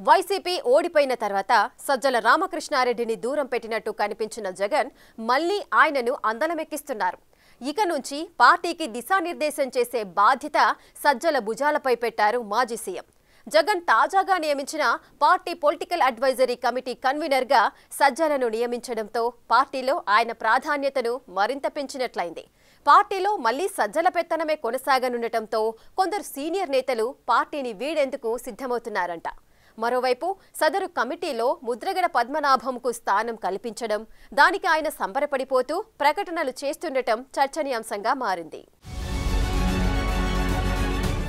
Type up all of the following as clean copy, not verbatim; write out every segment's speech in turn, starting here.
YCP ఓడిపోయిన తర్వాత సజ్జల రామకృష్ణారెడ్డిని దూరం పెట్టినట్టు కనిపించిన జగన్ మళ్లీ ఆయనను అందలమెక్కిస్తున్నారు. ఇక నుంచి పార్టీకి దిశానిర్దేశం చేసే బాధ్యత సజ్జల భుజాలపై పెట్టారు మాజీ సీఎం. జగన్ తాజాగా నియమించిన పార్టీ పొలిటికల్ అడ్వైజరీ కమిటీ కన్వీనర్గా సజ్జలను నియమించడంతో పార్టీలో ఆయన ప్రాధాన్యతను మరింత పెంచినట్లయింది. పార్టీలో మళ్లీ సజ్జల పెత్తనమే కొనసాగనుండటంతో కొందరు సీనియర్ నేతలు పార్టీని వీడేందుకు సిద్ధమవుతున్నారంట. మరోవైపు సదరు కమిటీలో ముద్రగడ పద్మనాభంకు స్థానం కల్పించడం, దానికి ఆయన సంబరపడిపోతూ ప్రకటనలు చేస్తుండటం చర్చనీయాంశంగా మారింది.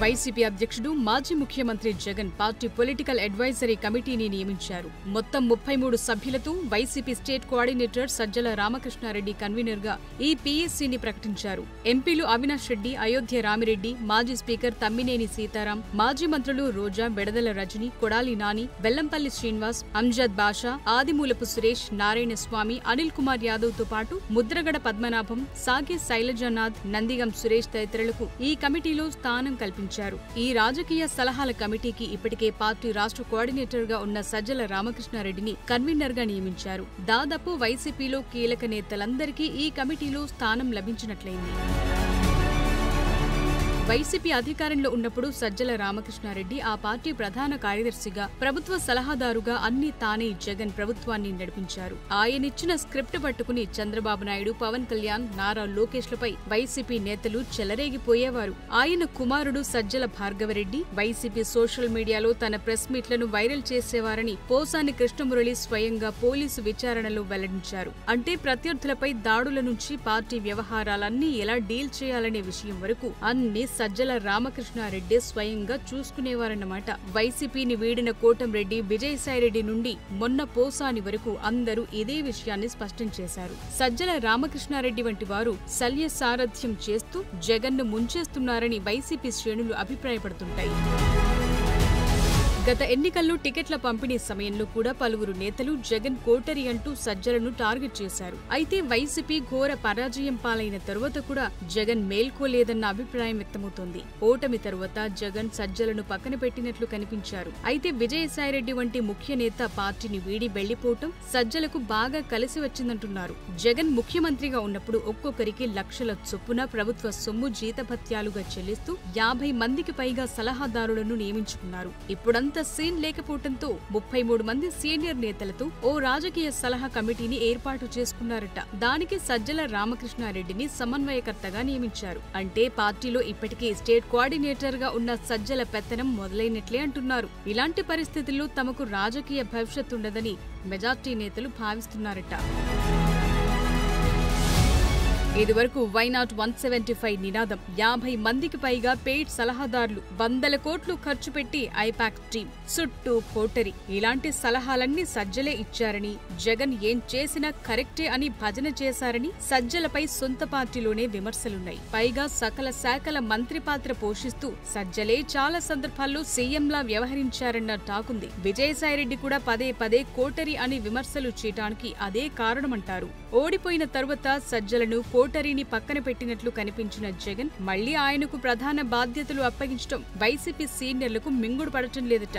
వైసీపీ అధ్యక్షుడు మాజీ ముఖ్యమంత్రి జగన్ పార్టీ పొలిటికల్ అడ్వైజరీ కమిటీని నియమించారు. మొత్తం 33 సభ్యులతో వైసీపీ స్టేట్ కోఆర్డినేటర్ సజ్జల రామకృష్ణారెడ్డి కన్వీనర్గా ఈ పీఎస్సీని ప్రకటించారు. ఎంపీలు అవినాష్ రెడ్డి, అయోధ్య రామిరెడ్డి, మాజీ స్పీకర్ తమ్మినేని సీతారాం, మాజీ మంత్రులు రోజా, బెడదల రజని, కొడాలి నాని, వెల్లంపల్లి శ్రీనివాస్, అంజద్ బాషా, ఆదిమూలపు సురేష్, నారాయణ స్వామి, అనిల్ కుమార్ యాదవ్ తో పాటు ముద్రగడ పద్మనాభం, సాగే శైలజానాథ్, నందిగం సురేష్ తదితరులకు ఈ కమిటీలో స్థానం కల్పించారు. ఈ రాజకీయ సలహాల కమిటీకి ఇప్పటికే పార్టీ రాష్ట్ర కోఆర్డినేటర్ గా ఉన్న సజ్జల రామకృష్ణారెడ్డిని కన్వీనర్ గా నియమించారు. దాదాపు వైసీపీలో కీలక నేతలందరికీ ఈ కమిటీలో స్థానం లభించినట్లయింది. వైసీపీ అధికారంలో ఉన్నప్పుడు సజ్జల రామకృష్ణారెడ్డి ఆ పార్టీ ప్రధాన కార్యదర్శిగా, ప్రభుత్వ సలహాదారుగా అన్ని తానే జగన్ ప్రభుత్వాన్ని నడిపించారు. ఆయనిచ్చిన స్క్రిప్ట్ పట్టుకుని చంద్రబాబు నాయుడు, పవన్ కళ్యాణ్, నారా లోకేష్లపై వైసీపీ నేతలు చెలరేగిపోయేవారు. ఆయన కుమారుడు సజ్జల భార్గవరెడ్డి వైసీపీ సోషల్ మీడియాలో తన ప్రెస్ మీట్లను వైరల్ చేసేవారని పోసాని కృష్ణమురళి స్వయంగా పోలీసు విచారణలో వెల్లడించారు. అంటే ప్రత్యర్థులపై దాడుల నుంచి పార్టీ వ్యవహారాలన్నీ ఎలా డీల్ చేయాలనే విషయం వరకు అన్ని సజ్జల రామకృష్ణారెడ్డి స్వయంగా చూసుకునేవారన్నమాట. వైసీపీని వీడిన కోటంరెడ్డి, విజయసాయిరెడ్డి నుండి మొన్న పోసాని వరకు అందరూ ఇదే విషయాన్ని స్పష్టం చేశారు. సజ్జల రామకృష్ణారెడ్డి వంటి వారు శల్య సారథ్యం చేస్తూ జగన్ను ముంచేస్తున్నారని వైసీపీ శ్రేణులు అభిప్రాయపడుతుంటాయి. గత ఎన్నికల్లో టికెట్ల పంపిణీ సమయంలో కూడా పలువురు నేతలు జగన్ కోటరి అంటూ సజ్జలను టార్గెట్ చేశారు. అయితే వైసీపీ ఘోర పరాజయం పాలైన తరువాత కూడా జగన్ మేల్కోలేదన్న అభిప్రాయం వ్యక్తమవుతోంది. ఓటమి తరువాత జగన్ సజ్జలను పక్కన పెట్టినట్లు కనిపించారు. అయితే విజయసాయిరెడ్డి వంటి ముఖ్య నేత పార్టీని వీడి వెళ్లిపోవటం సజ్జలకు బాగా కలిసి వచ్చిందంటున్నారు. జగన్ ముఖ్యమంత్రిగా ఉన్నప్పుడు ఒక్కొక్కరికి లక్షల చొప్పున ప్రభుత్వ సొమ్ము జీతభత్యాలుగా చెల్లిస్తూ 50 మందికి పైగా సలహాదారులను నియమించుకున్నారు. ఇప్పుడంతా సీన్ లేకపోవడంతో 33 మంది సీనియర్ నేతలతో ఓ రాజకీయ సలహా కమిటీని ఏర్పాటు చేసుకున్నారట. దానికి సజ్జల రామకృష్ణారెడ్డిని సమన్వయకర్తగా నియమించారు. అంటే పార్టీలో ఇప్పటికే స్టేట్ కోఆర్డినేటర్ గా ఉన్న సజ్జల పెత్తనం మొదలైనట్లే అంటున్నారు. ఇలాంటి పరిస్థితుల్లో తమకు రాజకీయ భవిష్యత్తుండదని మెజార్టీ నేతలు భావిస్తున్నారట. ఇదివరకు వైనాట్ 175 నినాదం, 50 మందికి పైగా పెయిడ్ సలహాదారులు, 100 కోట్లు ఖర్చు పెట్టి ఐపాక్ టీం, చుట్టూ కోటరి, ఇలాంటి సలహాలన్నీ సజ్జలే ఇచ్చారని, జగన్ ఏం చేసినా కరెక్టే అని భజన చేశారని సజ్జలపై సొంత పార్టీలోనే విమర్శలున్నాయి. పైగా సకల శాఖల మంత్రి పాత్ర పోషిస్తూ సజ్జలే చాలా సందర్భాల్లో సీఎంలా వ్యవహరించారన్న టాకుంది. విజయసాయిరెడ్డి కూడా పదే పదే కోటరి అని విమర్శలు చేయటానికి అదే కారణమంటారు. ఓడిపోయిన తరువాత సజ్జలను కోటరీని పక్కన పెట్టినట్లు కనిపించిన జగన్ మళ్లీ ఆయనకు ప్రధాన బాధ్యతలు అప్పగించడం వైసీపీ సీనియర్లకు మింగుడు పడటం లేదట.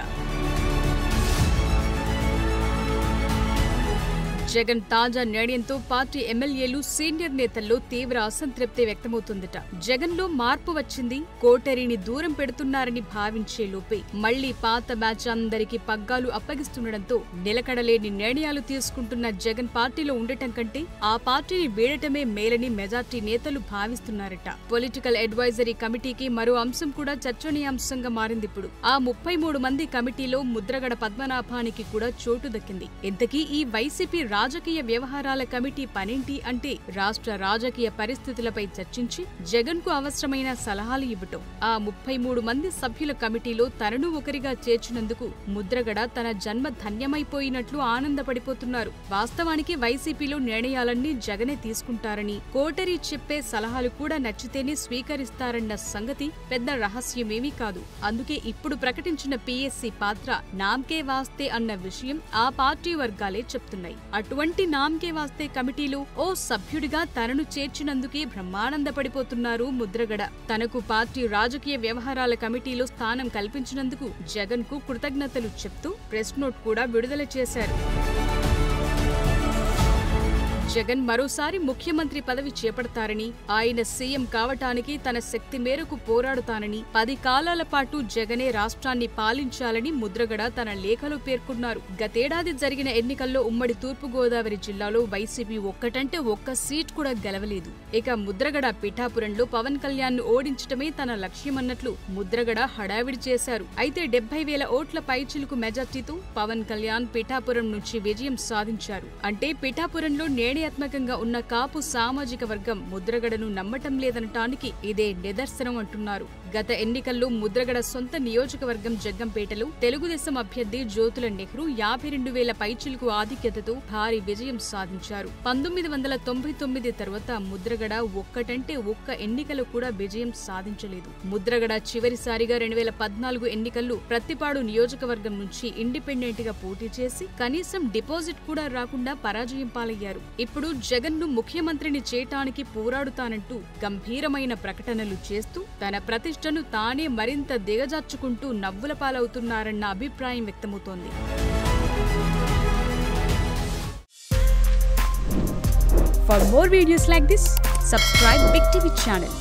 జగన్ తాజా నిర్ణయంతో పార్టీ ఎమ్మెల్యేలు, సీనియర్ నేతల్లో తీవ్ర అసంతృప్తి వ్యక్తమవుతుందట. జగన్ లో మార్పు వచ్చింది, కోటరీని దూరం పెడుతున్నారని భావించే లోపే మళ్లీ పాత బ్యాచ్ అందరికీ పగ్గాలు అప్పగిస్తుండటంతో నిలకడలేని నిర్ణయాలు తీసుకుంటున్న జగన్ పార్టీలో ఉండటం కంటే ఆ పార్టీని వీడటమే మేలని మెజార్టీ నేతలు భావిస్తున్నారట. పొలిటికల్ అడ్వైజరీ కమిటీకి మరో అంశం కూడా చర్చనీయాంశంగా మారిందిప్పుడు. ఆ 33 మంది కమిటీలో ముద్రగడ పద్మనాభానికి కూడా చోటు దక్కింది. ఇంతకీ ఈ వైసీపీ రాజకీయ వ్యవహారాల కమిటీ పనేంటి అంటే రాష్ట్ర రాజకీయ పరిస్థితులపై చర్చించి జగన్ కు అవసరమైన సలహాలు ఇవ్వటం. ఆ 33 మంది సభ్యుల కమిటీలో తనను ఒకరిగా చేర్చినందుకు ముద్రగడ తన జన్మ ధన్యమైపోయినట్లు ఆనందపడిపోతున్నారు. వాస్తవానికి వైసీపీలో నిర్ణయాలన్నీ జగనే తీసుకుంటారని, కోటరీ చెప్పే సలహాలు కూడా నచ్చితేనే స్వీకరిస్తారన్న సంగతి పెద్ద రహస్యమేమీ కాదు. అందుకే ఇప్పుడు ప్రకటించిన పీఎస్సీ పాత్ర నామ్కే వాస్తే అన్న విషయం ఆ పార్టీ వర్గాలే చెప్తున్నాయి. అటు అటువంటి నామ్కే వాస్తే కమిటీలో ఓ సభ్యుడిగా తనను చేర్చినందుకే బ్రహ్మానందపడిపోతున్నారు ముద్రగడ. తనకు పార్టీ రాజకీయ వ్యవహారాల కమిటీలో స్థానం కల్పించినందుకు జగన్ కు కృతజ్ఞతలు చెప్తూ ప్రెస్ నోట్ కూడా విడుదల చేశారు. జగన్ మరోసారి ముఖ్యమంత్రి పదవి చేపడతారని, ఆయన సీఎం కావటానికి తన శక్తి మేరకు పోరాడుతానని, 10 కాలాల పాటు జగనే రాష్ట్రాన్ని పాలించాలని ముద్రగడ తన లేఖలో పేర్కొన్నారు. గతేడాది జరిగిన ఎన్నికల్లో ఉమ్మడి తూర్పుగోదావరి జిల్లాలో వైసీపీ ఒక్కటంటే ఒక్క సీట్ కూడా గెలవలేదు. ఇక ముద్రగడ పిఠాపురంలో పవన్ కళ్యాణ్ ను ఓడించటమే తన లక్ష్యమన్నట్లు ముద్రగడ హడావిడి చేశారు. అయితే 70,000 ఓట్ల పైచిలుకు మెజార్టీతో పవన్ కళ్యాణ్ పిఠాపురం నుంచి విజయం సాధించారు. అంటే పిఠాపురంలో నేణ్యాత్మకంగా ఉన్న కాపు సామాజిక వర్గం ముద్రగడను నమ్మటం లేదనటానికి ఇదే నిదర్శనం అంటున్నారు. గత ఎన్నికల్లో ముద్రగడ సొంత నియోజకవర్గం జగ్గంపేటలో తెలుగుదేశం అభ్యర్థి జ్యోతుల నెహ్రూ 52,000 పైచిలుకు ఆధిక్యతతో భారీ విజయం సాధించారు. 1999 తర్వాత ముద్రగడ ఒక్కటంటే ఒక్క ఎన్నికలు కూడా విజయం సాధించలేదు. ముద్రగడ చివరిసారిగా 2014 ఎన్నికల్లో ప్రత్తిపాడు నియోజకవర్గం నుంచి ఇండిపెండెంట్ గా పోటీ చేసి కనీసం డిపాజిట్ కూడా రాకుండా పరాజయం పాలయ్యారు. ఇప్పుడు జగన్ ను ముఖ్యమంత్రిని చేయటానికి పోరాడుతానంటూ గంభీరమైన ప్రకటనలు చేస్తూ తన ప్రతిష్టను తానే మరింత దిగజార్చుకుంటూ నవ్వుల పాలవుతున్నారన్న అభిప్రాయం వ్యక్తమవుతోంది. For more videos like this, subscribe Big TV channel.